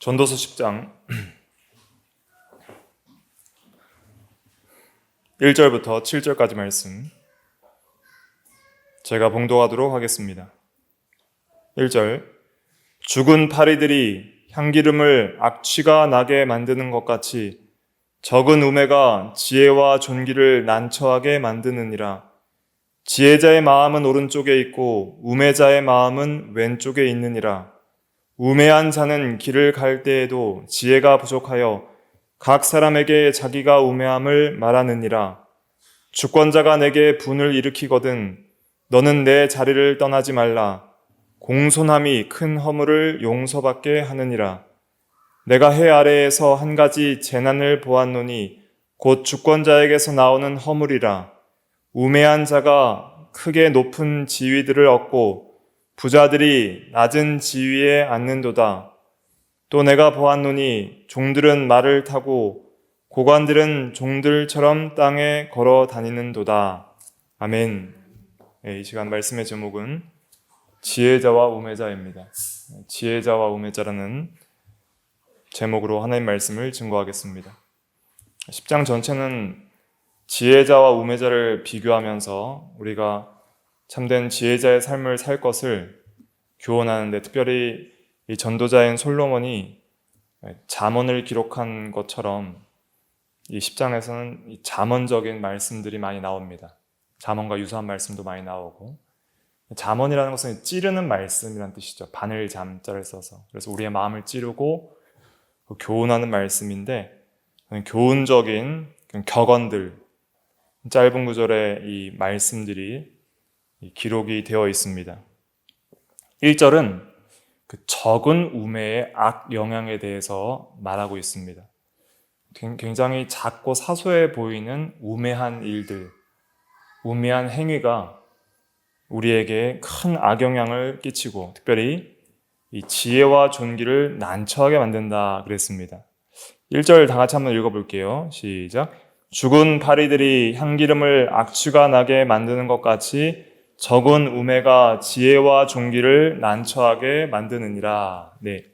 전도서 10장 1절부터 7절까지 말씀 제가 봉독하도록 하겠습니다. 1절 죽은 파리들이 향기름을 악취가 나게 만드는 것 같이 적은 우매가 지혜와 존귀를 난처하게 만드느니라. 지혜자의 마음은 오른쪽에 있고 우매자의 마음은 왼쪽에 있느니라. 우매한 자는 길을 갈 때에도 지혜가 부족하여 각 사람에게 자기가 우매함을 말하느니라. 주권자가 내게 분을 일으키거든 너는 내 자리를 떠나지 말라. 공손함이 큰 허물을 용서받게 하느니라. 내가 해 아래에서 한 가지 재난을 보았노니 곧 주권자에게서 나오는 허물이라. 우매한 자가 크게 높은 지위들을 얻고 부자들이 낮은 지위에 앉는도다. 또 내가 보았노니 종들은 말을 타고 고관들은 종들처럼 땅에 걸어 다니는도다. 아멘. 이 시간 말씀의 제목은 지혜자와 우매자입니다. 지혜자와 우매자라는 제목으로 하나님 말씀을 증거하겠습니다. 10장 전체는 지혜자와 우매자를 비교하면서 우리가 참된 지혜자의 삶을 살 것을 교훈하는데, 특별히 이 전도자인 솔로몬이 잠언을 기록한 것처럼 이 10장에서는 이 잠언적인 말씀들이 많이 나옵니다. 잠언과 유사한 말씀도 많이 나오고, 잠언이라는 것은 찌르는 말씀이라는 뜻이죠. 바늘 잠자를 써서. 그래서 우리의 마음을 찌르고 교훈하는 말씀인데, 교훈적인 격언들, 짧은 구절의 이 말씀들이 기록이 되어 있습니다. 1절은 그 적은 우매의 악 영향에 대해서 말하고 있습니다. 굉장히 작고 사소해 보이는 우매한 일들, 우매한 행위가 우리에게 큰 악영향을 끼치고 특별히 이 지혜와 존귀를 난처하게 만든다 그랬습니다. 1절 다 같이 한번 읽어볼게요. 시작. 죽은 파리들이 향기름을 악취가 나게 만드는 것 같이 적은 우매가 지혜와 존귀를 난처하게 만드느니라. 네.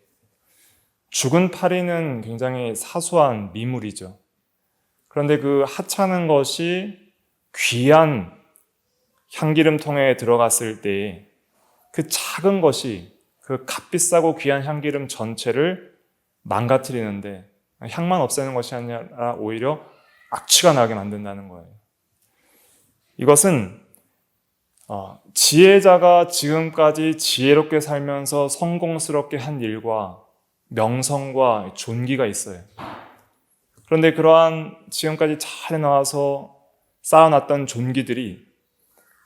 죽은 파리는 굉장히 사소한 미물이죠. 그런데 그 하찮은 것이 귀한 향기름통에 들어갔을 때 그 작은 것이 그 값비싸고 귀한 향기름 전체를 망가뜨리는데, 향만 없애는 것이 아니라 오히려 악취가 나게 만든다는 거예요. 이것은 지혜자가 지금까지 지혜롭게 살면서 성공스럽게 한 일과 명성과 존귀가 있어요. 그런데 그러한 지금까지 잘 나와서 쌓아놨던 존귀들이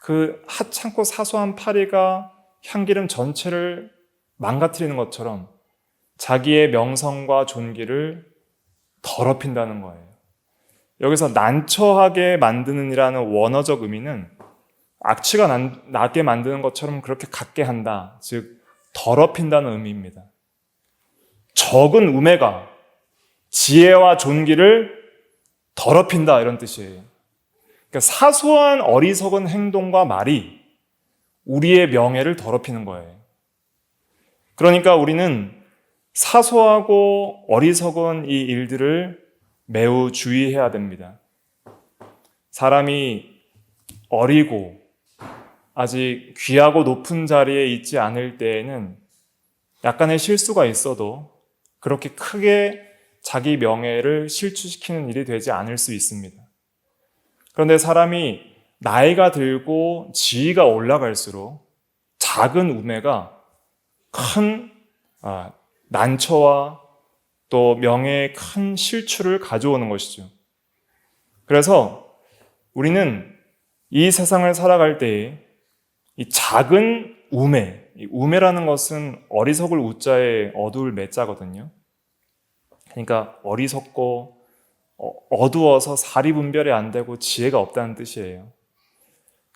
그 하찮고 사소한 파리가 향기름 전체를 망가뜨리는 것처럼 자기의 명성과 존귀를 더럽힌다는 거예요. 여기서 난처하게 만드는 이라는 원어적 의미는 악취가 나게 만드는 것처럼 그렇게 갖게 한다, 즉 더럽힌다는 의미입니다. 적은 우매가 지혜와 존귀를 더럽힌다, 이런 뜻이에요. 그러니까 사소한 어리석은 행동과 말이 우리의 명예를 더럽히는 거예요. 그러니까 우리는 사소하고 어리석은 이 일들을 매우 주의해야 됩니다. 사람이 어리고 아직 귀하고 높은 자리에 있지 않을 때에는 약간의 실수가 있어도 그렇게 크게 자기 명예를 실추시키는 일이 되지 않을 수 있습니다. 그런데 사람이 나이가 들고 지위가 올라갈수록 작은 우매가 큰 난처와 또 명예의 큰 실추를 가져오는 것이죠. 그래서 우리는 이 세상을 살아갈 때에 이 작은 우매, 이 우매라는 것은 어리석을 우자에 어두울 매자거든요. 그러니까 어리석고 어두워서 사리 분별이 안 되고 지혜가 없다는 뜻이에요.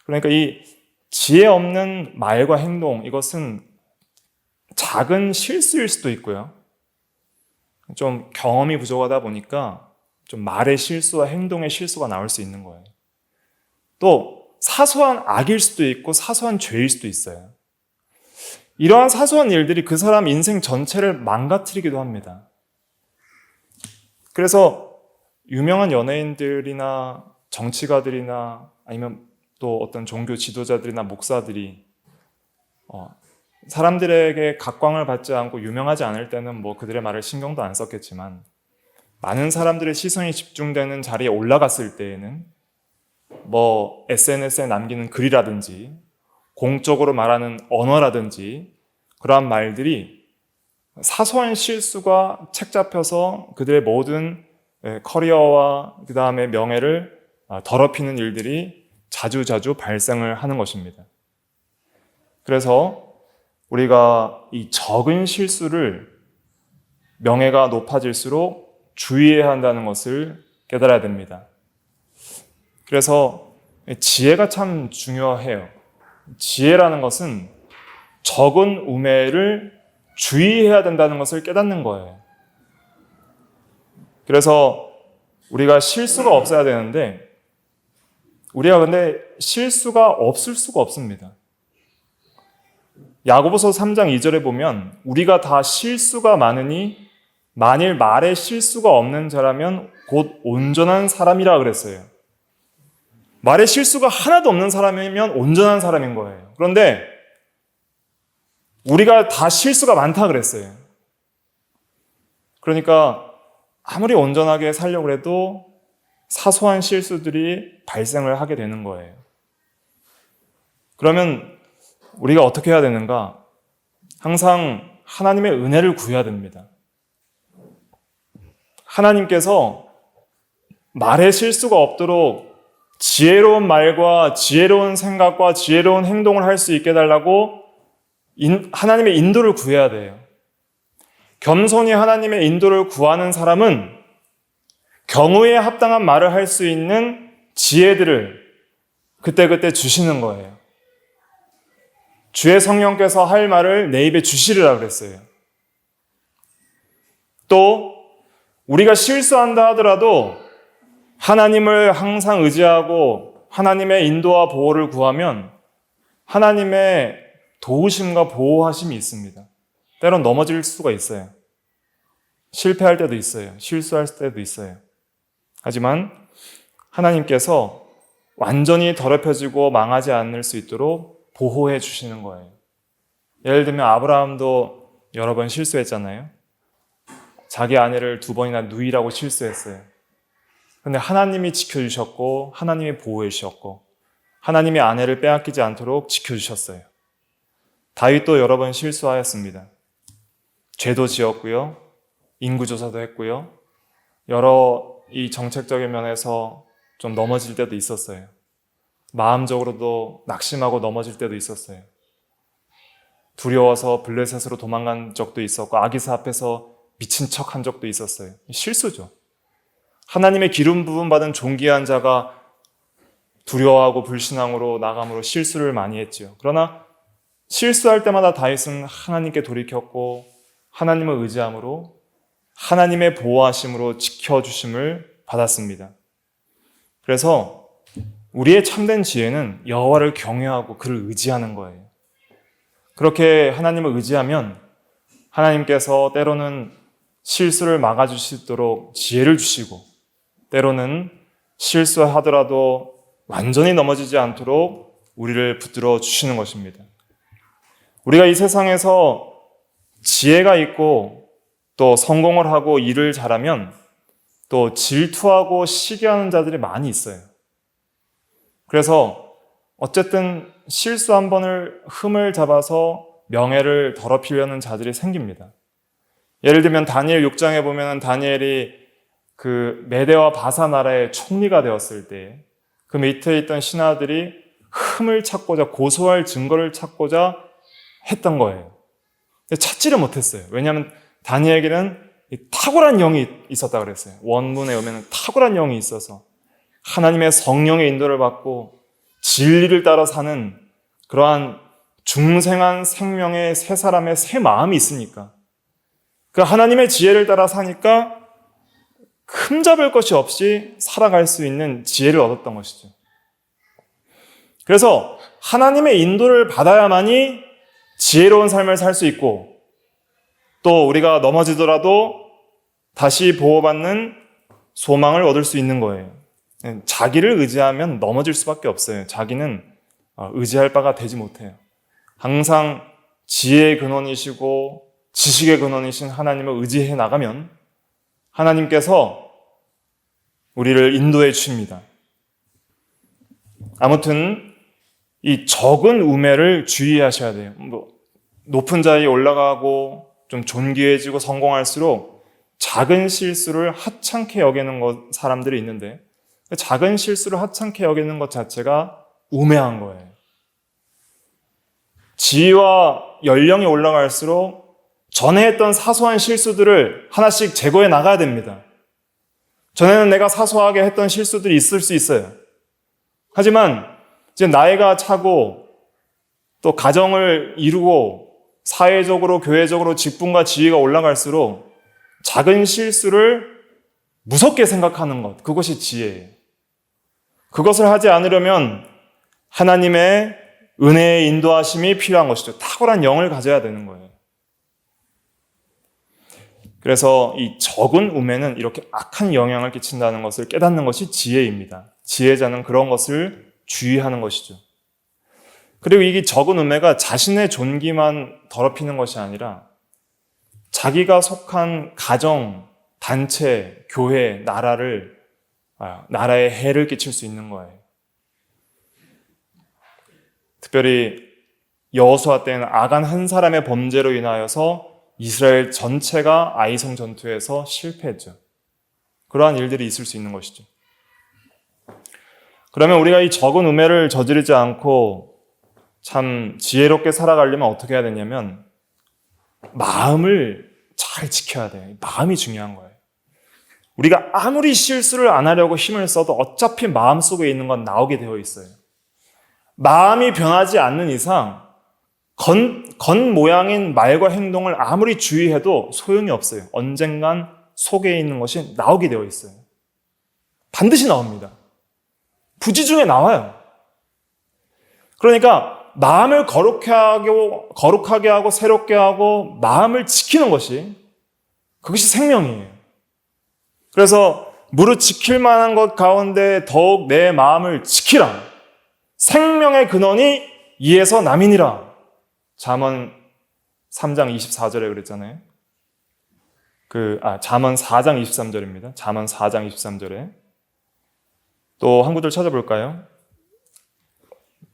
그러니까 이 지혜 없는 말과 행동, 이것은 작은 실수일 수도 있고요. 좀 경험이 부족하다 보니까 좀 말의 실수와 행동의 실수가 나올 수 있는 거예요. 또 사소한 악일 수도 있고 사소한 죄일 수도 있어요. 이러한 사소한 일들이 그 사람 인생 전체를 망가뜨리기도 합니다. 그래서 유명한 연예인들이나 정치가들이나 아니면 또 어떤 종교 지도자들이나 목사들이 사람들에게 각광을 받지 않고 유명하지 않을 때는 뭐 그들의 말을 신경도 안 썼겠지만 많은 사람들의 시선이 집중되는 자리에 올라갔을 때에는 뭐 SNS에 남기는 글이라든지 공적으로 말하는 언어라든지 그러한 말들이 사소한 실수가 책 잡혀서 그들의 모든 커리어와 그 다음에 명예를 더럽히는 일들이 자주자주 발생을 하는 것입니다. 그래서 우리가 이 적은 실수를 명예가 높아질수록 주의해야 한다는 것을 깨달아야 됩니다. 그래서 지혜가 참 중요해요. 지혜라는 것은 적은 우매를 주의해야 된다는 것을 깨닫는 거예요. 그래서 우리가 실수가 없어야 되는데 우리가 근데 실수가 없을 수가 없습니다. 야고보서 3장 2절에 보면 우리가 다 실수가 많으니 만일 말에 실수가 없는 자라면 곧 온전한 사람이라 그랬어요. 말에 실수가 하나도 없는 사람이면 온전한 사람인 거예요. 그런데 우리가 다 실수가 많다 그랬어요. 그러니까 아무리 온전하게 살려고 해도 사소한 실수들이 발생을 하게 되는 거예요. 그러면 우리가 어떻게 해야 되는가? 항상 하나님의 은혜를 구해야 됩니다. 하나님께서 말에 실수가 없도록 지혜로운 말과 지혜로운 생각과 지혜로운 행동을 할 수 있게 해달라고 하나님의 인도를 구해야 돼요. 겸손히 하나님의 인도를 구하는 사람은 경우에 합당한 말을 할 수 있는 지혜들을 그때그때 주시는 거예요. 주의 성령께서 할 말을 내 입에 주시리라 그랬어요. 또 우리가 실수한다 하더라도 하나님을 항상 의지하고 하나님의 인도와 보호를 구하면 하나님의 도우심과 보호하심이 있습니다. 때론 넘어질 수가 있어요. 실패할 때도 있어요. 실수할 때도 있어요. 하지만 하나님께서 완전히 더럽혀지고 망하지 않을 수 있도록 보호해 주시는 거예요. 예를 들면 아브라함도 여러 번 실수했잖아요. 자기 아내를 2번이나 누이라고 실수했어요. 그런데 하나님이 지켜주셨고 하나님이 보호해 주셨고 하나님이 아내를 빼앗기지 않도록 지켜주셨어요. 다윗도 여러 번 실수하였습니다. 죄도 지었고요. 인구조사도 했고요. 여러 이 정책적인 면에서 좀 넘어질 때도 있었어요. 마음적으로도 낙심하고 넘어질 때도 있었어요. 두려워서 블레셋으로 도망간 적도 있었고 아기사 앞에서 미친 척 한 적도 있었어요. 실수죠. 하나님의 기름 부음 받은 존귀한 자가 두려워하고 불신앙으로 나감으로 실수를 많이 했죠. 그러나 실수할 때마다 다윗은 하나님께 돌이켰고 하나님을 의지함으로 하나님의 보호하심으로 지켜주심을 받았습니다. 그래서 우리의 참된 지혜는 여호와를 경외하고 그를 의지하는 거예요. 그렇게 하나님을 의지하면 하나님께서 때로는 실수를 막아주시도록 지혜를 주시고 때로는 실수하더라도 완전히 넘어지지 않도록 우리를 붙들어 주시는 것입니다. 우리가 이 세상에서 지혜가 있고 또 성공을 하고 일을 잘하면 또 질투하고 시기하는 자들이 많이 있어요. 그래서 어쨌든 실수 한 번을 흠을 잡아서 명예를 더럽히려는 자들이 생깁니다. 예를 들면 다니엘 6장에 보면 다니엘이 그 메대와 바사 나라의 총리가 되었을 때 그 밑에 있던 신하들이 흠을 찾고자 고소할 증거를 찾고자 했던 거예요. 근데 찾지를 못했어요. 왜냐하면 다니엘에게는 탁월한 영이 있었다 그랬어요. 원문에 오면 탁월한 영이 있어서 하나님의 성령의 인도를 받고 진리를 따라 사는 그러한 중생한 생명의 새 사람의 새 마음이 있으니까 그 하나님의 지혜를 따라 사니까 흠잡을 것이 없이 살아갈 수 있는 지혜를 얻었던 것이죠. 그래서 하나님의 인도를 받아야만이 지혜로운 삶을 살 수 있고 또 우리가 넘어지더라도 다시 보호받는 소망을 얻을 수 있는 거예요. 자기를 의지하면 넘어질 수밖에 없어요. 자기는 의지할 바가 되지 못해요. 항상 지혜의 근원이시고 지식의 근원이신 하나님을 의지해 나가면 하나님께서 우리를 인도해 주십니다. 아무튼 이 적은 우매를 주의하셔야 돼요. 높은 자리에 올라가고 좀 존귀해지고 성공할수록 작은 실수를 하찮게 여기는 사람들이 있는데 작은 실수를 하찮게 여기는 것 자체가 우매한 거예요. 지위와 연령이 올라갈수록 전에 했던 사소한 실수들을 하나씩 제거해 나가야 됩니다. 전에는 내가 사소하게 했던 실수들이 있을 수 있어요. 하지만 이제 나이가 차고 또 가정을 이루고 사회적으로 교회적으로 직분과 지위가 올라갈수록 작은 실수를 무섭게 생각하는 것, 그것이 지혜예요. 그것을 하지 않으려면 하나님의 은혜의 인도하심이 필요한 것이죠. 탁월한 영을 가져야 되는 거예요. 그래서 이 적은 우매는 이렇게 악한 영향을 끼친다는 것을 깨닫는 것이 지혜입니다. 지혜자는 그런 것을 주의하는 것이죠. 그리고 이 적은 우매가 자신의 존귀만 더럽히는 것이 아니라 자기가 속한 가정, 단체, 교회, 나라에 해를 끼칠 수 있는 거예요. 특별히 여호수아 때는 아간 한 사람의 범죄로 인하여서 이스라엘 전체가 아이성 전투에서 실패했죠. 그러한 일들이 있을 수 있는 것이죠. 그러면 우리가 이 적은 우매를 저지르지 않고 참 지혜롭게 살아가려면 어떻게 해야 되냐면 마음을 잘 지켜야 돼요. 마음이 중요한 거예요. 우리가 아무리 실수를 안 하려고 힘을 써도 어차피 마음속에 있는 건 나오게 되어 있어요. 마음이 변하지 않는 이상 겉모양인 말과 행동을 아무리 주의해도 소용이 없어요. 언젠간 속에 있는 것이 나오게 되어 있어요. 반드시 나옵니다. 부지중에 나와요. 그러니까 마음을 거룩하게 하고 새롭게 하고 마음을 지키는 것이 그것이 생명이에요. 그래서 무릇 지킬 만한 것 가운데 더욱 내 마음을 지키라. 생명의 근원이 이에서 남이니라. 잠언 3장 24절에 그랬잖아요. 잠언 4장 23절입니다. 잠언 4장 23절에. 또 한 구절 찾아볼까요?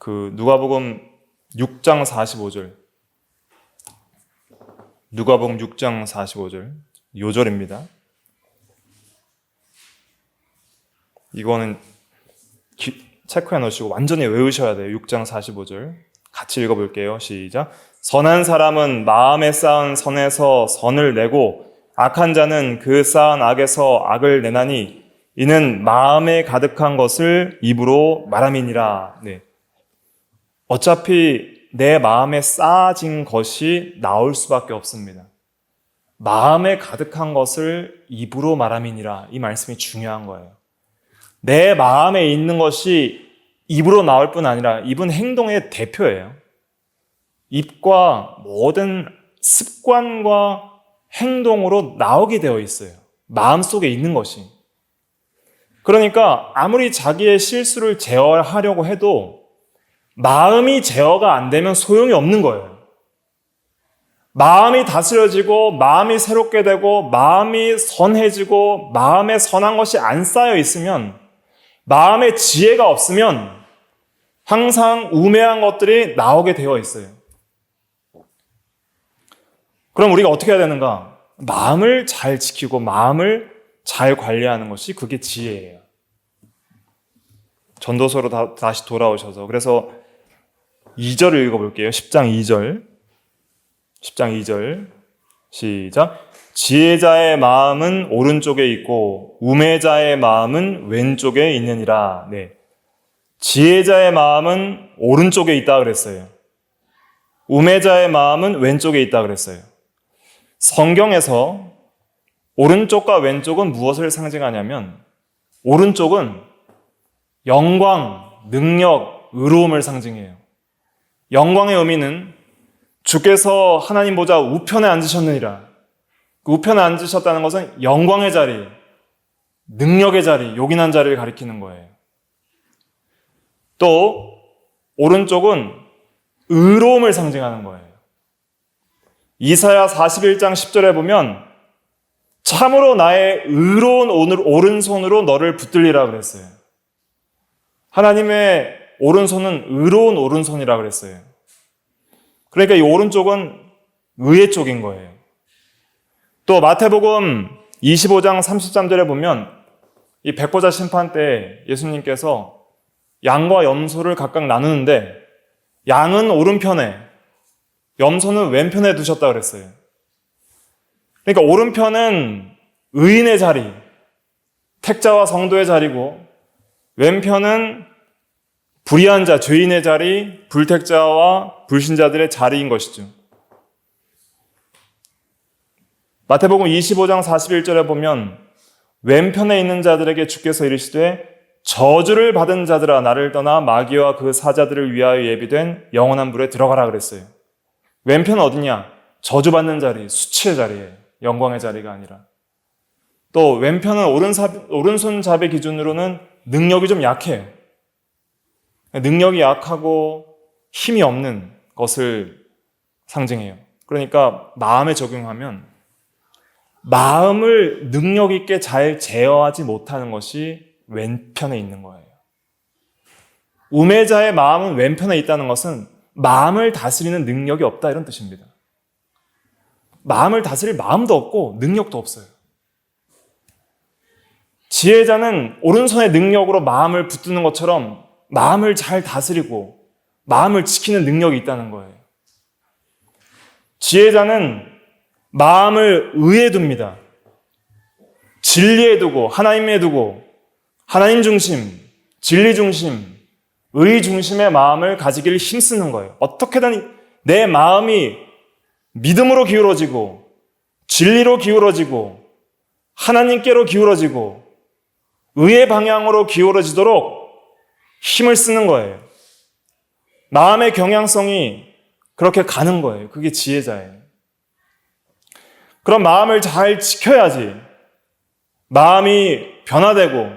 누가복음 6장 45절. 누가복음 6장 45절. 요절입니다. 이거는 체크해 놓으시고 완전히 외우셔야 돼요. 6장 45절. 같이 읽어볼게요. 시작. 선한 사람은 마음에 쌓은 선에서 선을 내고 악한 자는 그 쌓은 악에서 악을 내나니 이는 마음에 가득한 것을 입으로 말함이니라. 네. 어차피 내 마음에 쌓아진 것이 나올 수밖에 없습니다. 마음에 가득한 것을 입으로 말함이니라. 이 말씀이 중요한 거예요. 내 마음에 있는 것이 입으로 나올 뿐 아니라 입은 행동의 대표예요. 입과 모든 습관과 행동으로 나오게 되어 있어요. 마음속에 있는 것이. 그러니까 아무리 자기의 실수를 제어하려고 해도 마음이 제어가 안 되면 소용이 없는 거예요. 마음이 다스려지고 마음이 새롭게 되고 마음이 선해지고 마음에 선한 것이 안 쌓여 있으면 마음에 지혜가 없으면 항상 우매한 것들이 나오게 되어 있어요. 그럼 우리가 어떻게 해야 되는가? 마음을 잘 지키고 마음을 잘 관리하는 것이 그게 지혜예요. 전도서로 다시 돌아오셔서 그래서 2절을 읽어볼게요. 10장 2절. 10장 2절 시작. 지혜자의 마음은 오른쪽에 있고 우매자의 마음은 왼쪽에 있느니라. 네. 지혜자의 마음은 오른쪽에 있다 그랬어요. 우매자의 마음은 왼쪽에 있다 그랬어요. 성경에서 오른쪽과 왼쪽은 무엇을 상징하냐면 오른쪽은 영광, 능력, 의로움을 상징해요. 영광의 의미는 주께서 하나님 보좌 우편에 앉으셨느니라. 그 우편에 앉으셨다는 것은 영광의 자리, 능력의 자리, 요긴한 자리를 가리키는 거예요. 또 오른쪽은 의로움을 상징하는 거예요. 이사야 41장 10절에 보면 참으로 나의 의로운 오른손으로 너를 붙들리라 그랬어요. 하나님의 오른손은 의로운 오른손이라 그랬어요. 그러니까 이 오른쪽은 의의 쪽인 거예요. 또 마태복음 25장 33절에 보면 이 백보자 심판 때 예수님께서 양과 염소를 각각 나누는데 양은 오른편에 염소는 왼편에 두셨다 그랬어요. 그러니까 오른편은 의인의 자리, 택자와 성도의 자리고 왼편은 불의한 자, 죄인의 자리, 불택자와 불신자들의 자리인 것이죠. 마태복음 25장 41절에 보면 왼편에 있는 자들에게 주께서 이르시되 저주를 받은 자들아 나를 떠나 마귀와 그 사자들을 위하여 예비된 영원한 불에 들어가라 그랬어요. 왼편은 어디냐? 저주받는 자리, 수치의 자리예요. 영광의 자리가 아니라. 또 왼편은 오른손잡이 기준으로는 능력이 좀 약해요. 능력이 약하고 힘이 없는 것을 상징해요. 그러니까 마음에 적용하면 마음을 능력 있게 잘 제어하지 못하는 것이 왼편에 있는 거예요. 우매자의 마음은 왼편에 있다는 것은 마음을 다스리는 능력이 없다 이런 뜻입니다. 마음을 다스릴 마음도 없고 능력도 없어요. 지혜자는 오른손의 능력으로 마음을 붙드는 것처럼 마음을 잘 다스리고 마음을 지키는 능력이 있다는 거예요. 지혜자는 마음을 의에 둡니다. 진리에 두고 하나님에 두고 하나님 중심, 진리 중심, 의 중심의 마음을 가지기를 힘쓰는 거예요. 어떻게든 내 마음이 믿음으로 기울어지고 진리로 기울어지고 하나님께로 기울어지고 의의 방향으로 기울어지도록 힘을 쓰는 거예요. 마음의 경향성이 그렇게 가는 거예요. 그게 지혜자예요. 그런 마음을 잘 지켜야지 마음이 변화되고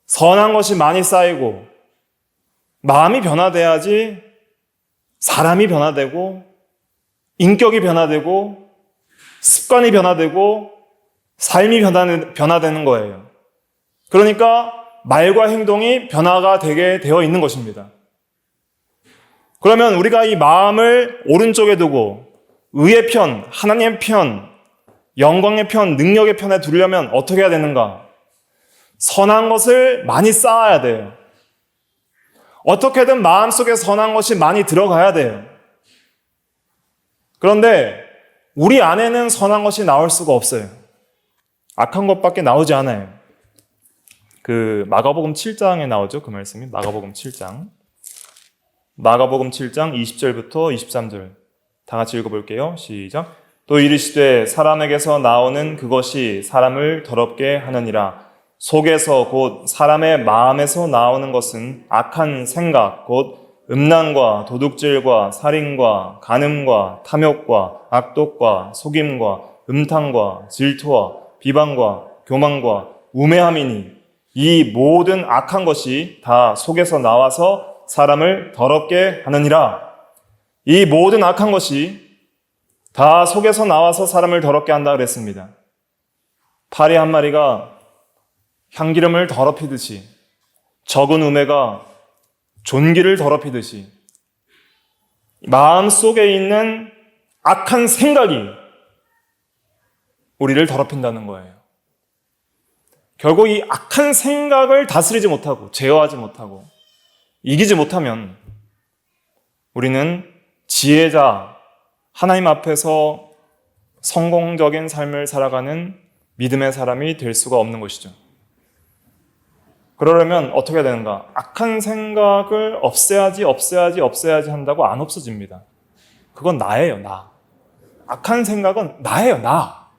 선한 것이 많이 쌓이고 마음이 변화돼야지 사람이 변화되고 인격이 변화되고 습관이 변화되고 삶이 변화되는 거예요. 그러니까 말과 행동이 변화가 되게 되어 있는 것입니다. 그러면 우리가 이 마음을 오른쪽에 두고 의의 편, 하나님의 편, 영광의 편, 능력의 편에 두려면 어떻게 해야 되는가? 선한 것을 많이 쌓아야 돼요. 어떻게든 마음속에 선한 것이 많이 들어가야 돼요. 그런데 우리 안에는 선한 것이 나올 수가 없어요. 악한 것밖에 나오지 않아요. 그 마가복음 7장에 나오죠. 그 말씀이 마가복음 7장. 마가복음 7장 20절부터 23절 다 같이 읽어볼게요. 시작. 또 이르시되 사람에게서 나오는 그것이 사람을 더럽게 하느니라. 속에서 곧 사람의 마음에서 나오는 것은 악한 생각 곧 음란과 도둑질과 살인과 간음과 탐욕과 악독과 속임과 음탕과 질투와 비방과 교만과 우매함이니 이 모든 악한 것이 다 속에서 나와서 사람을 더럽게 하느니라. 이 모든 악한 것이 다 속에서 나와서 사람을 더럽게 한다 그랬습니다. 파리 한 마리가 향기름을 더럽히듯이 적은 우매가 존귀를 더럽히듯이 마음속에 있는 악한 생각이 우리를 더럽힌다는 거예요. 결국 이 악한 생각을 다스리지 못하고 제어하지 못하고 이기지 못하면 우리는 지혜자, 하나님 앞에서 성공적인 삶을 살아가는 믿음의 사람이 될 수가 없는 것이죠. 그러려면 어떻게 해야 되는가? 악한 생각을 없애야지 한다고 안 없어집니다. 그건 나예요, 나. 악한 생각은 나예요, 나.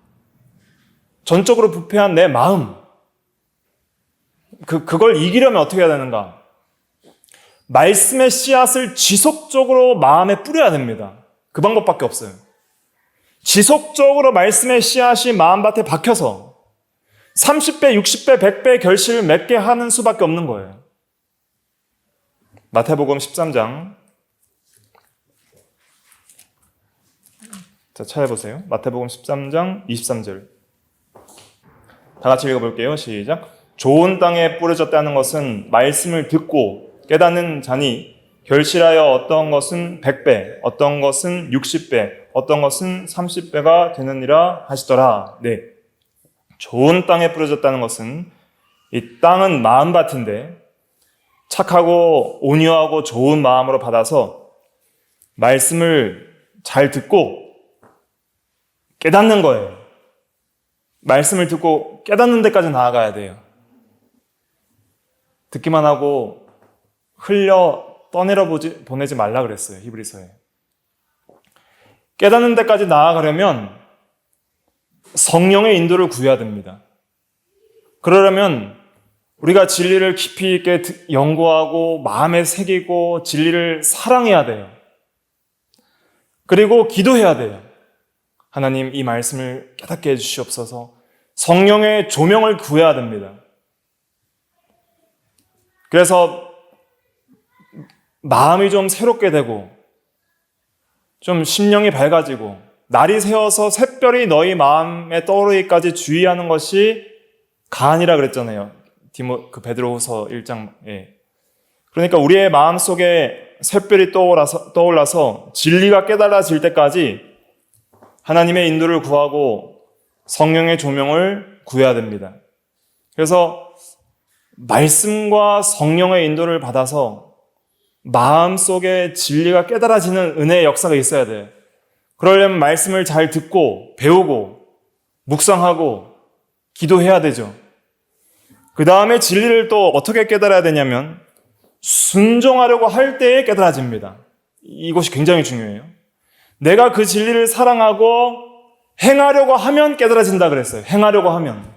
전적으로 부패한 내 마음. 그걸 이기려면 어떻게 해야 되는가? 말씀의 씨앗을 지속적으로 마음에 뿌려야 됩니다. 그 방법밖에 없어요. 지속적으로 말씀의 씨앗이 마음밭에 박혀서 30배, 60배, 100배 결실을 맺게 하는 수밖에 없는 거예요. 마태복음 13장. 자, 찾아보세요. 마태복음 13장 23절. 다 같이 읽어볼게요. 시작. 좋은 땅에 뿌려졌다는 것은 말씀을 듣고 깨닫는 자니 결실하여 어떤 것은 100배, 어떤 것은 60배, 어떤 것은 30배가 되느니라 하시더라. 네. 좋은 땅에 뿌려졌다는 것은 이 땅은 마음밭인데 착하고 온유하고 좋은 마음으로 받아서 말씀을 잘 듣고 깨닫는 거예요. 말씀을 듣고 깨닫는 데까지 나아가야 돼요. 듣기만 하고 떠내려 보내지 말라 그랬어요. 히브리서에. 깨닫는 데까지 나아가려면 성령의 인도를 구해야 됩니다. 그러려면 우리가 진리를 깊이 있게 연구하고 마음에 새기고 진리를 사랑해야 돼요. 그리고 기도해야 돼요. 하나님, 이 말씀을 깨닫게 해주시옵소서. 성령의 조명을 구해야 됩니다. 그래서 마음이 좀 새롭게 되고 좀 심령이 밝아지고 날이 새어서 샛별이 너희 마음에 떠오르기까지 주의하는 것이 가안이라 그랬잖아요. 베드로후서 1장에. 그러니까 우리의 마음속에 샛별이 떠올라서 진리가 깨달아질 때까지 하나님의 인도를 구하고 성령의 조명을 구해야 됩니다. 그래서 말씀과 성령의 인도를 받아서 마음속에 진리가 깨달아지는 은혜의 역사가 있어야 돼요. 그러려면 말씀을 잘 듣고 배우고 묵상하고 기도해야 되죠. 그 다음에 진리를 또 어떻게 깨달아야 되냐면 순종하려고 할 때에 깨달아집니다. 이것이 굉장히 중요해요. 내가 그 진리를 사랑하고 행하려고 하면 깨달아진다 그랬어요. 행하려고 하면.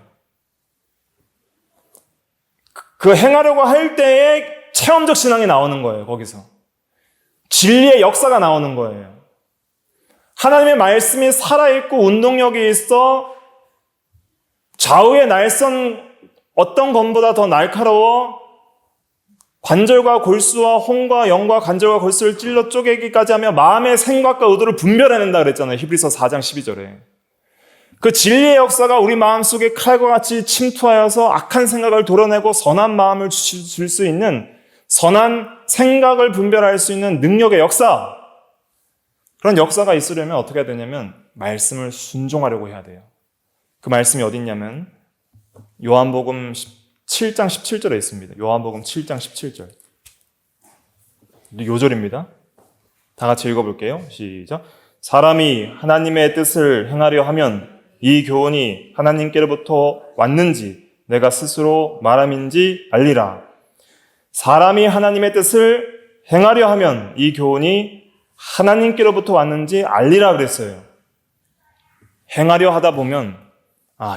그 행하려고 할 때에 체험적 신앙이 나오는 거예요. 거기서. 진리의 역사가 나오는 거예요. 하나님의 말씀이 살아있고 운동력이 있어 좌우의 날선 어떤 검보다 더 날카로워 관절과 골수와 홍과 영과 관절과 골수를 찔러 쪼개기까지 하며 마음의 생각과 의도를 분별해낸다 그랬잖아요. 히브리서 4장 12절에. 그 진리의 역사가 우리 마음속에 칼과 같이 침투하여서 악한 생각을 도려내고 선한 마음을 줄 수 있는 선한 생각을 분별할 수 있는 능력의 역사. 그런 역사가 있으려면 어떻게 해야 되냐면 말씀을 순종하려고 해야 돼요. 그 말씀이 어디 있냐면 요한복음 7장 17절에 있습니다. 요한복음 7장 17절. 요절입니다. 다 같이 읽어볼게요. 시작. 사람이 하나님의 뜻을 행하려 하면 이 교훈이 하나님께로부터 왔는지 내가 스스로 말함인지 알리라. 사람이 하나님의 뜻을 행하려 하면 이 교훈이 하나님께로부터 왔는지 알리라 그랬어요. 행하려 하다 보면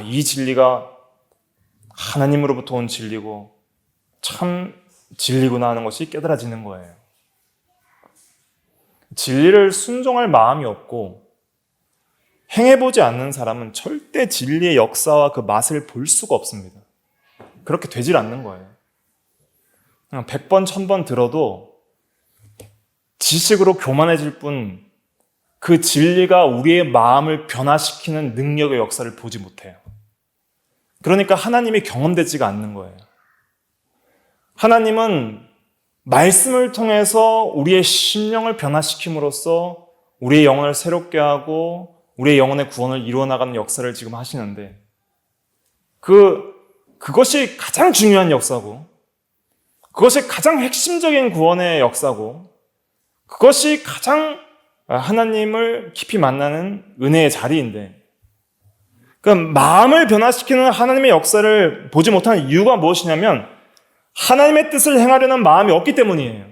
이 진리가 하나님으로부터 온 진리고 참 진리구나 하는 것이 깨달아지는 거예요. 진리를 순종할 마음이 없고 행해보지 않는 사람은 절대 진리의 역사와 그 맛을 볼 수가 없습니다. 그렇게 되질 않는 거예요. 그냥 100번, 1000번 들어도 지식으로 교만해질 뿐 그 진리가 우리의 마음을 변화시키는 능력의 역사를 보지 못해요. 그러니까 하나님이 경험되지가 않는 거예요. 하나님은 말씀을 통해서 우리의 심령을 변화시킴으로써 우리의 영혼을 새롭게 하고 우리의 영혼의 구원을 이루어나가는 역사를 지금 하시는데 그것이 가장 중요한 역사고 그것이 가장 핵심적인 구원의 역사고 그것이 가장 하나님을 깊이 만나는 은혜의 자리인데 그 마음을 변화시키는 하나님의 역사를 보지 못하는 이유가 무엇이냐면 하나님의 뜻을 행하려는 마음이 없기 때문이에요.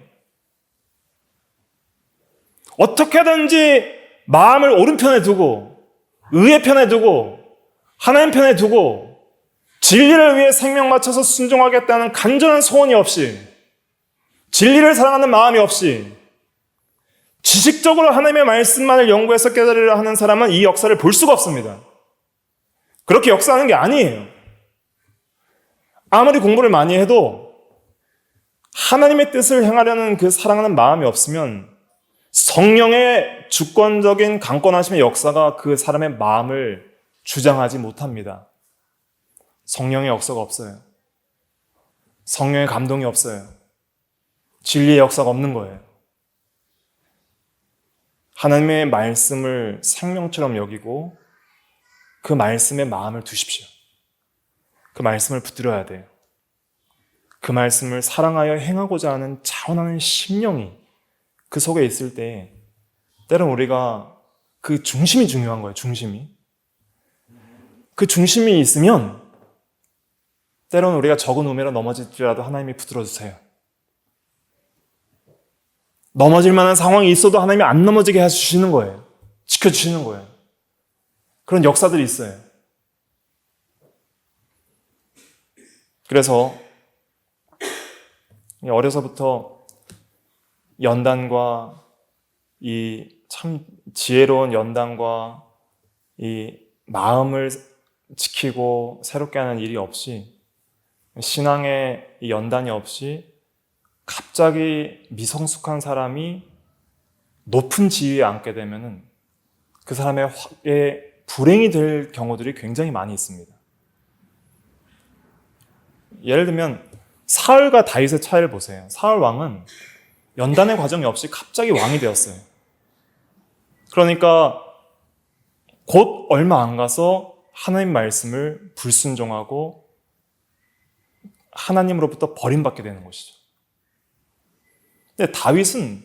어떻게든지 마음을 오른편에 두고 의의 편에 두고 하나님 편에 두고 진리를 위해 생명 바쳐서 순종하겠다는 간절한 소원이 없이 진리를 사랑하는 마음이 없이 지식적으로 하나님의 말씀만을 연구해서 깨달으려 하는 사람은 이 역사를 볼 수가 없습니다. 그렇게 역사하는 게 아니에요. 아무리 공부를 많이 해도 하나님의 뜻을 행하려는 그 사랑하는 마음이 없으면 성령의 주권적인 강권하심의 역사가 그 사람의 마음을 주장하지 못합니다. 성령의 역사가 없어요. 성령의 감동이 없어요. 진리의 역사가 없는 거예요. 하나님의 말씀을 생명처럼 여기고 그 말씀에 마음을 두십시오. 그 말씀을 붙들어야 돼요. 그 말씀을 사랑하여 행하고자 하는 자원하는 심령이 그 속에 있을 때 때론 우리가 그 중심이 중요한 거예요. 중심이. 그 중심이 있으면 때론 우리가 적은 우매로 넘어질지라도 하나님이 붙들어 주세요. 넘어질 만한 상황이 있어도 하나님이 안 넘어지게 해주시는 거예요. 지켜주시는 거예요. 그런 역사들이 있어요. 그래서 어려서부터 연단과 이 참 지혜로운 연단과 이 마음을 지키고 새롭게 하는 일이 없이 신앙의 이 연단이 없이 갑자기 미성숙한 사람이 높은 지위에 앉게 되면은 그 사람의 불행이 될 경우들이 굉장히 많이 있습니다. 예를 들면 사울과 다윗의 차이를 보세요. 사울 왕은 연단의 과정이 없이 갑자기 왕이 되었어요. 그러니까 곧 얼마 안 가서 하나님 말씀을 불순종하고 하나님으로부터 버림받게 되는 것이죠. 근데 다윗은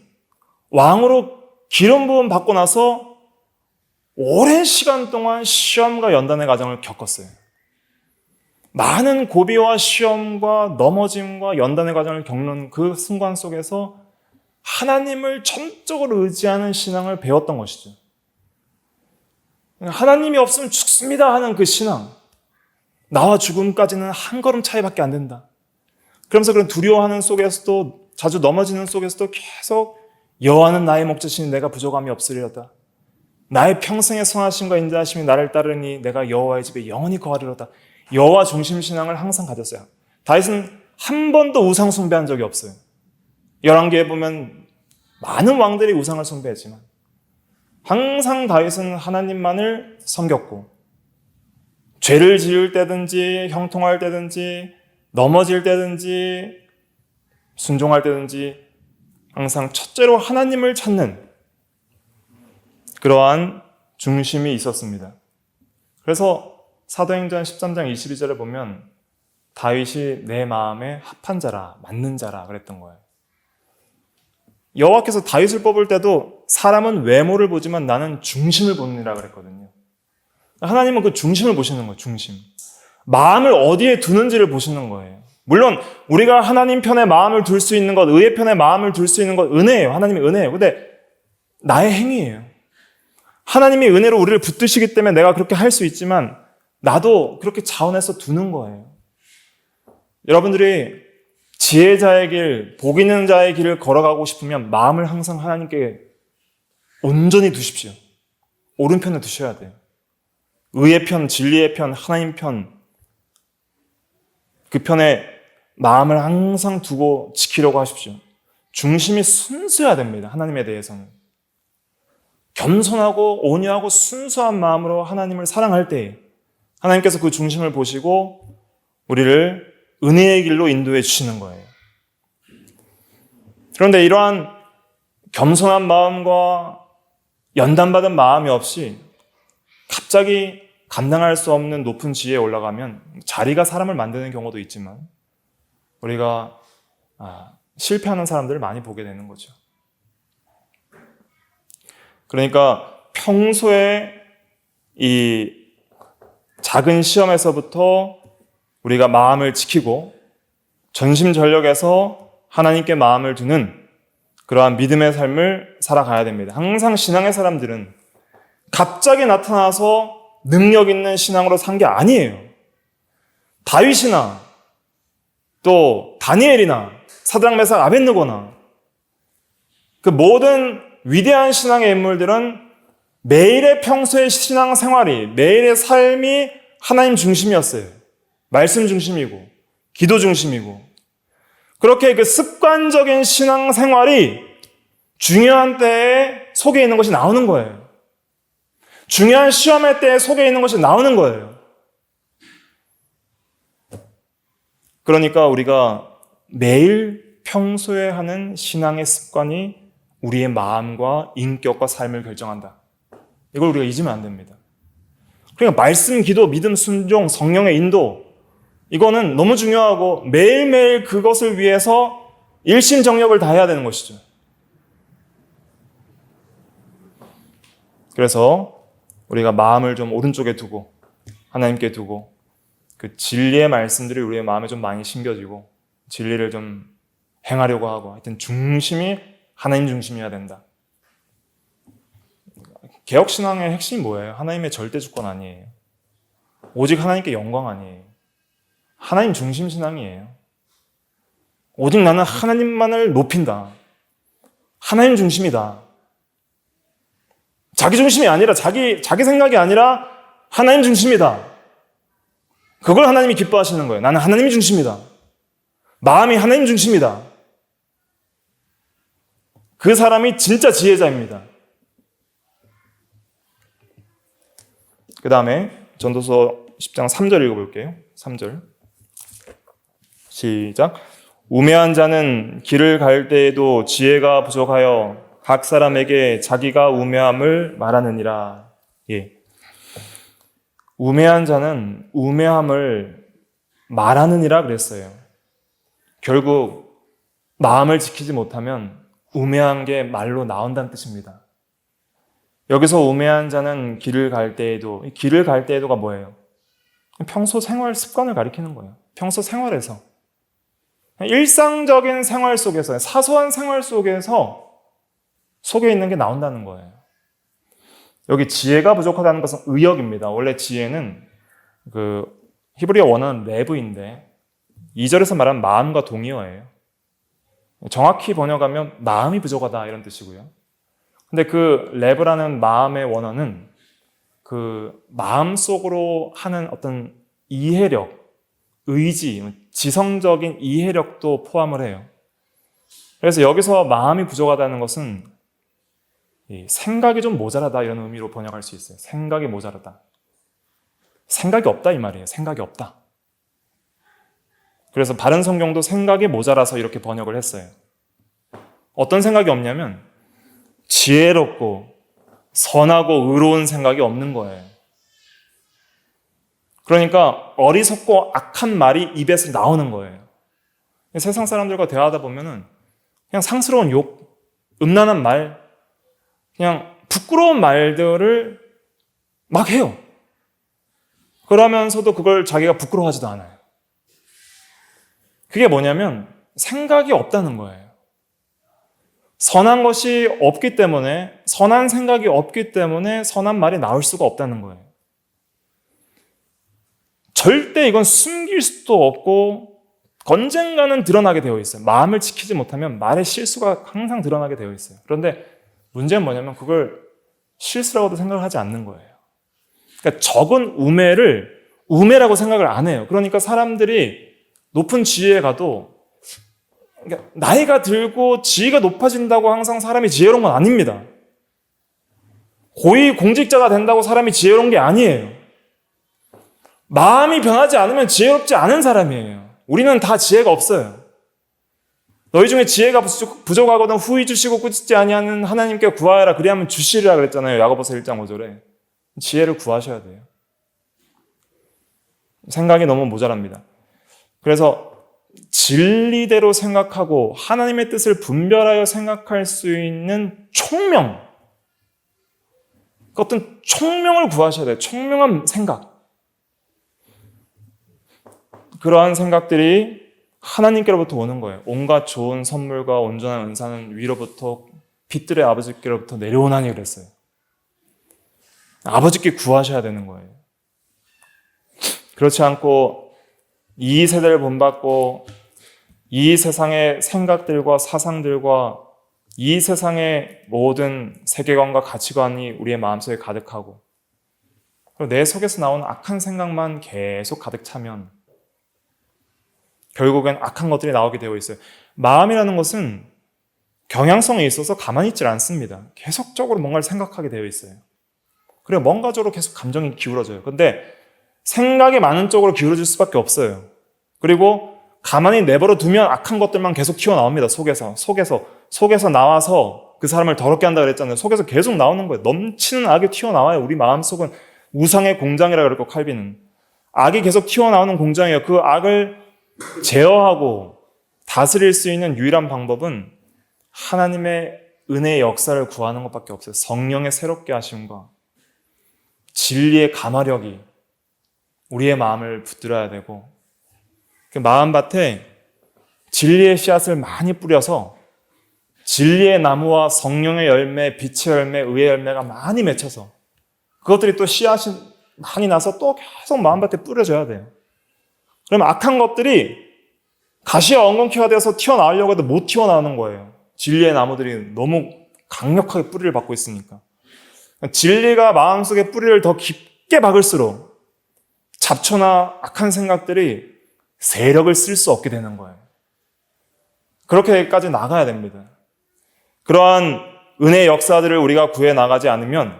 왕으로 기름 부음 받고 나서 오랜 시간 동안 시험과 연단의 과정을 겪었어요. 많은 고비와 시험과 넘어짐과 연단의 과정을 겪는 그 순간 속에서 하나님을 전적으로 의지하는 신앙을 배웠던 것이죠. 하나님이 없으면 죽습니다 하는 그 신앙. 나와 죽음까지는 한 걸음 차이밖에 안 된다. 그러면서 그런 두려워하는 속에서도 자주 넘어지는 속에서도 계속 여호와는 나의 목자시니 내가 부족함이 없으리로다. 나의 평생의 선하심과 인자하심이 나를 따르니 내가 여호와의 집에 영원히 거하리로다. 여호와 중심 신앙을 항상 가졌어요. 다윗은 한 번도 우상 숭배한 적이 없어요. 열왕기에 보면 많은 왕들이 우상을 숭배했지만 항상 다윗은 하나님만을 섬겼고 죄를 지을 때든지 형통할 때든지 넘어질 때든지 순종할 때든지 항상 첫째로 하나님을 찾는 그러한 중심이 있었습니다. 그래서 사도행전 13장 22절에 보면 다윗이 내 마음에 합한 자라, 맞는 자라 그랬던 거예요. 여호와께서 다윗을 뽑을 때도 사람은 외모를 보지만 나는 중심을 보느니라 그랬거든요. 하나님은 그 중심을 보시는 거예요. 중심. 마음을 어디에 두는지를 보시는 거예요. 물론 우리가 하나님 편에 마음을 둘 수 있는 것, 의의 편에 마음을 둘 수 있는 것 은혜예요. 하나님의 은혜예요. 근데 나의 행위예요. 하나님이 은혜로 우리를 붙드시기 때문에 내가 그렇게 할 수 있지만 나도 그렇게 자원해서 두는 거예요. 여러분들이 지혜자의 길, 복 있는 자의 길을 걸어가고 싶으면 마음을 항상 하나님께 온전히 두십시오. 오른편에 두셔야 돼요. 의의 편, 진리의 편, 하나님 편, 그 편에 마음을 항상 두고 지키려고 하십시오. 중심이 순수해야 됩니다. 하나님에 대해서는. 겸손하고 온유하고 순수한 마음으로 하나님을 사랑할 때 하나님께서 그 중심을 보시고 우리를 은혜의 길로 인도해 주시는 거예요. 그런데 이러한 겸손한 마음과 연단받은 마음이 없이 갑자기 감당할 수 없는 높은 지위에 올라가면 자리가 사람을 만드는 경우도 있지만 우리가 실패하는 사람들을 많이 보게 되는 거죠. 그러니까 평소에 이 작은 시험에서부터 우리가 마음을 지키고 전심전력에서 하나님께 마음을 두는 그러한 믿음의 삶을 살아가야 됩니다. 항상 신앙의 사람들은 갑자기 나타나서 능력 있는 신앙으로 산 게 아니에요. 다윗이나 또 다니엘이나 사드락 메삭 아벳느고나 그 모든 위대한 신앙의 인물들은 매일의 평소의 신앙 생활이, 매일의 삶이 하나님 중심이었어요. 말씀 중심이고, 기도 중심이고. 그렇게 그 습관적인 신앙 생활이 중요한 때에 속에 있는 것이 나오는 거예요. 중요한 시험의 때에 속에 있는 것이 나오는 거예요. 그러니까 우리가 매일 평소에 하는 신앙의 습관이 우리의 마음과 인격과 삶을 결정한다. 이걸 우리가 잊으면 안 됩니다. 그러니까 말씀, 기도, 믿음, 순종, 성령의 인도, 이거는 너무 중요하고 매일매일 그것을 위해서 일심정력을 다해야 되는 것이죠. 그래서 우리가 마음을 좀 오른쪽에 두고 하나님께 두고 그 진리의 말씀들이 우리의 마음에 좀 많이 심겨지고 진리를 좀 행하려고 하고 하여튼 중심이 하나님 중심이어야 된다. 개혁신앙의 핵심이 뭐예요? 하나님의 절대 주권 아니에요. 오직 하나님께 영광 아니에요. 하나님 중심 신앙이에요. 오직 나는 하나님만을 높인다. 하나님 중심이다. 자기 중심이 아니라 자기 생각이 아니라 하나님 중심이다. 그걸 하나님이 기뻐하시는 거예요. 나는 하나님이 중심이다. 마음이 하나님 중심이다. 그 사람이 진짜 지혜자입니다. 그 다음에 전도서 10장 3절 읽어볼게요. 3절 시작. 우매한 자는 길을 갈 때에도 지혜가 부족하여 각 사람에게 자기가 우매함을 말하느니라. 예. 우매한 자는 우매함을 말하느니라 그랬어요. 결국 마음을 지키지 못하면 우매한 게 말로 나온다는 뜻입니다. 여기서 우매한 자는 길을 갈 때에도, 길을 갈 때에도가 뭐예요? 평소 생활 습관을 가리키는 거예요. 평소 생활에서. 일상적인 생활 속에서, 사소한 생활 속에서 속에 있는 게 나온다는 거예요. 여기 지혜가 부족하다는 것은 의역입니다. 원래 지혜는 히브리어 원어는 레브인데 2절에서 말하는 마음과 동의어예요. 정확히 번역하면 마음이 부족하다 이런 뜻이고요. 근데 그 레브라는 마음의 원어는 그 마음 속으로 하는 어떤 이해력, 의지, 지성적인 이해력도 포함을 해요. 그래서 여기서 마음이 부족하다는 것은 생각이 좀 모자라다 이런 의미로 번역할 수 있어요. 생각이 모자라다. 생각이 없다 이 말이에요. 생각이 없다. 그래서 바른 성경도 생각이 모자라서 이렇게 번역을 했어요. 어떤 생각이 없냐면 지혜롭고 선하고 의로운 생각이 없는 거예요. 그러니까 어리석고 악한 말이 입에서 나오는 거예요. 세상 사람들과 대화하다 보면은 그냥 상스러운 욕, 음란한 말, 그냥 부끄러운 말들을 막 해요. 그러면서도 그걸 자기가 부끄러워하지도 않아요. 그게 뭐냐면 생각이 없다는 거예요. 선한 것이 없기 때문에, 선한 생각이 없기 때문에 선한 말이 나올 수가 없다는 거예요. 절대 이건 숨길 수도 없고 언젠가는 드러나게 되어 있어요. 마음을 지키지 못하면 말의 실수가 항상 드러나게 되어 있어요. 그런데 문제는 뭐냐면 그걸 실수라고도 생각을 하지 않는 거예요. 그러니까 적은 우매를 우매라고 생각을 안 해요. 그러니까 사람들이 높은 지혜에 가도 그러니까 나이가 들고 지위가 높아진다고 항상 사람이 지혜로운 건 아닙니다. 고위 공직자가 된다고 사람이 지혜로운 게 아니에요. 마음이 변하지 않으면 지혜롭지 않은 사람이에요. 우리는 다 지혜가 없어요. 너희 중에 지혜가 부족하거든 후히 주시고 꾸짖지 아니하는 하나님께 구하여라. 그리하면 주시리라 그랬잖아요. 야고보서 1장 5절에. 지혜를 구하셔야 돼요. 생각이 너무 모자랍니다. 그래서 진리대로 생각하고 하나님의 뜻을 분별하여 생각할 수 있는 총명, 그 어떤 총명을 구하셔야 돼요. 총명한 생각. 그러한 생각들이 하나님께로부터 오는 거예요. 온갖 좋은 선물과 온전한 은사는 위로부터 빛들의 아버지께로부터 내려오나니 그랬어요. 아버지께 구하셔야 되는 거예요. 그렇지 않고 이 세대를 본받고 이 세상의 생각들과 사상들과 이 세상의 모든 세계관과 가치관이 우리의 마음속에 가득하고 그리고 내 속에서 나오는 악한 생각만 계속 가득 차면 결국엔 악한 것들이 나오게 되어 있어요. 마음이라는 것은 경향성에 있어서 가만히 있질 않습니다. 계속적으로 뭔가를 생각하게 되어 있어요. 그리고 뭔가 쪽으로 계속 감정이 기울어져요. 근데 생각이 많은 쪽으로 기울어질 수밖에 없어요. 그리고 가만히 내버려 두면 악한 것들만 계속 튀어나옵니다. 속에서 나와서 그 사람을 더럽게 한다 그랬잖아요. 속에서 계속 나오는 거예요. 넘치는 악이 튀어나와요. 우리 마음속은 우상의 공장이라 그랬고 칼빈은. 악이 계속 튀어나오는 공장이에요. 그 악을 제어하고 다스릴 수 있는 유일한 방법은 하나님의 은혜의 역사를 구하는 것밖에 없어요. 성령의 새롭게 하심과 진리의 감화력이 우리의 마음을 붙들어야 되고 그 마음밭에 진리의 씨앗을 많이 뿌려서 진리의 나무와 성령의 열매, 빛의 열매, 의의 열매가 많이 맺혀서 그것들이 또 씨앗이 많이 나서 또 계속 마음밭에 뿌려져야 돼요. 그러면 악한 것들이 가시와 엉겅퀴가 되어서 튀어나오려고 해도 못 튀어나오는 거예요. 진리의 나무들이 너무 강력하게 뿌리를 받고 있으니까. 진리가 마음속에 뿌리를 더 깊게 박을수록 잡초나 악한 생각들이 세력을 쓸 수 없게 되는 거예요. 그렇게까지 나가야 됩니다. 그러한 은혜의 역사들을 우리가 구해 나가지 않으면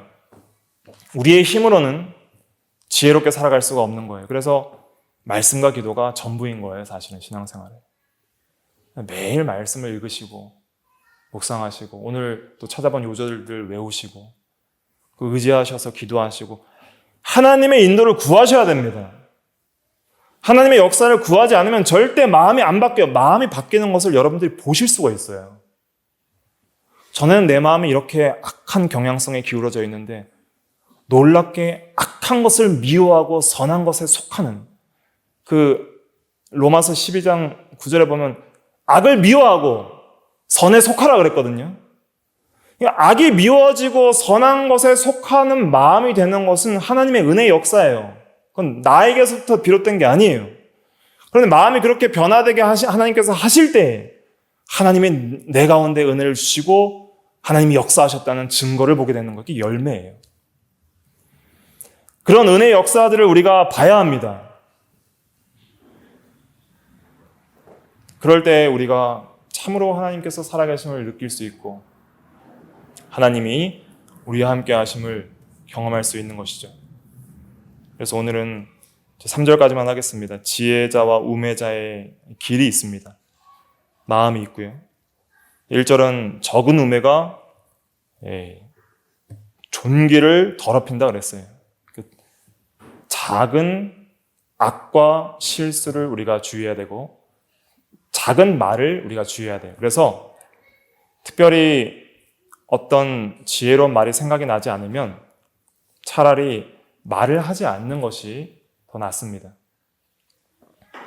우리의 힘으로는 지혜롭게 살아갈 수가 없는 거예요. 그래서 말씀과 기도가 전부인 거예요. 사실은 신앙생활에. 매일 말씀을 읽으시고 묵상하시고 오늘 또 찾아본 요절들 외우시고 의지하셔서 기도하시고 하나님의 인도를 구하셔야 됩니다. 하나님의 역사를 구하지 않으면 절대 마음이 안 바뀌어요. 마음이 바뀌는 것을 여러분들이 보실 수가 있어요. 저는 내 마음이 이렇게 악한 경향성에 기울어져 있는데 놀랍게 악한 것을 미워하고 선한 것에 속하는 그 로마서 12장 9절에 보면 악을 미워하고 선에 속하라 그랬거든요. 악이 미워지고 선한 것에 속하는 마음이 되는 것은 하나님의 은혜의 역사예요. 그건 나에게서부터 비롯된 게 아니에요. 그런데 마음이 그렇게 변화되게 하나님께서 하실 때 하나님이 내 가운데 은혜를 주시고 하나님이 역사하셨다는 증거를 보게 되는 것이 열매예요. 그런 은혜의 역사들을 우리가 봐야 합니다. 그럴 때 우리가 참으로 하나님께서 살아계심을 느낄 수 있고 하나님이 우리와 함께 하심을 경험할 수 있는 것이죠. 그래서 오늘은 3절까지만 하겠습니다. 지혜자와 우매자의 길이 있습니다. 마음이 있고요. 1절은 적은 우매가 존귀를 더럽힌다 그랬어요. 작은 악과 실수를 우리가 주의해야 되고 작은 말을 우리가 주의해야 돼요. 그래서 특별히 어떤 지혜로운 말이 생각이 나지 않으면 차라리 말을 하지 않는 것이 더 낫습니다.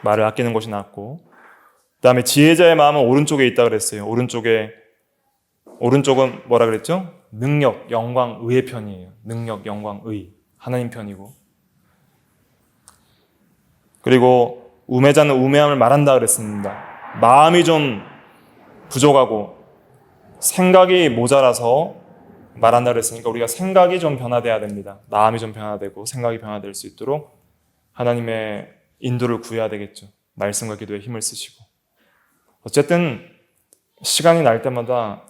말을 아끼는 것이 낫고 그 다음에 지혜자의 마음은 오른쪽에 있다 그랬어요. 오른쪽은 뭐라 그랬죠? 능력, 영광, 의의 편이에요. 능력, 영광, 의. 하나님 편이고 그리고 우매자는 우매함을 말한다 그랬습니다. 마음이 좀 부족하고 생각이 모자라서 말한다 그랬으니까 우리가 생각이 좀 변화돼야 됩니다. 마음이 좀 변화되고 생각이 변화될 수 있도록 하나님의 인도를 구해야 되겠죠. 말씀과 기도에 힘을 쓰시고 어쨌든 시간이 날 때마다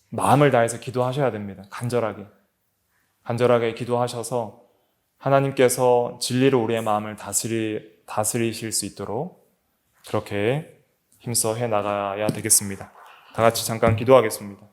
마음을 다해서 기도하셔야 됩니다. 간절하게 기도하셔서 하나님께서 진리로 우리의 마음을 다스리실 수 있도록 그렇게 힘써 해나가야 되겠습니다. 다 같이 잠깐 기도하겠습니다.